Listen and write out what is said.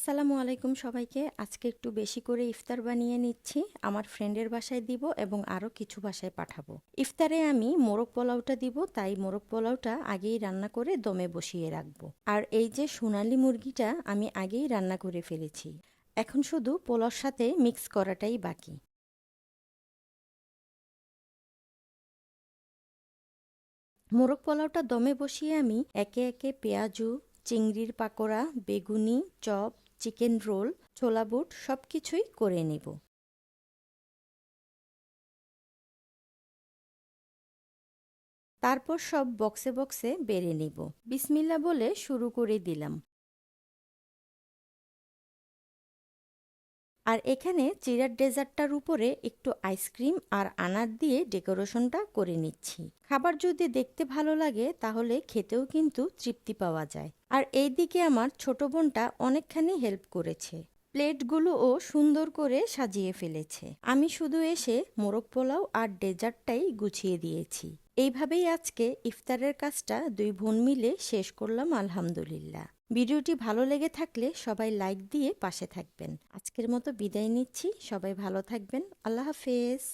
আসসালামু আলাইকুম সবাইকে। আজকে একটু বেশি করে ইফতার বানিয়ে নিচ্ছি। আমার ফ্রেন্ডের বাসায় দিব এবং আরও কিছু বাসায় পাঠাবো। ইফতারে আমি মোরগ পোলাওটা দিব, তাই মোরগ পোলাওটা আগেই রান্না করে দমে বসিয়ে রাখবো। আর এই যে সোনালী মুরগিটা আমি আগেই রান্না করে ফেলেছি। এখন শুধু পোলাওর সাথে মিক্স করাটাই বাকি। মোরগ পোলাওটা দমে বসিয়ে আমি একে একে পেঁয়াজু, চিংড়ির পাকোড়া, বেগুনি, চপ, চিকেন রোল, ছোলা বুট সবকিছুই করে নেব। তারপর সব বক্সে বক্সে বেড়ে নিব। বিসমিল্লা বলে শুরু করে দিলাম। আর এখানে চিড়ার ডেজার্টটার উপরে একটু আইসক্রিম আর আনার দিয়ে ডেকোরেশনটা করে নিচ্ছি। খাবার যদি দেখতে ভালো লাগে তাহলে খেতেও কিন্তু তৃপ্তি পাওয়া যায়। আর এইদিকে আমার ছোট বোনটা অনেকখানি হেল্প করেছে। প্লেটগুলোও সুন্দর করে সাজিয়ে ফেলেছে। আমি শুধু এসে মোরগ পোলাও আর ডেজার্টটাই গুছিয়ে দিয়েছি। এইভাবেই আজকে ইফতারের কাজটা দুই বোন মিলে শেষ করলাম আলহামদুলিল্লাহ। ভিডিওটি ভালো লেগে থাকলে সবাই লাইক দিয়ে পাশে থাকবেন। আজকের মতো বিদায় নিচ্ছি। সবাই ভালো থাকবেন। আল্লাহ হাফেজ।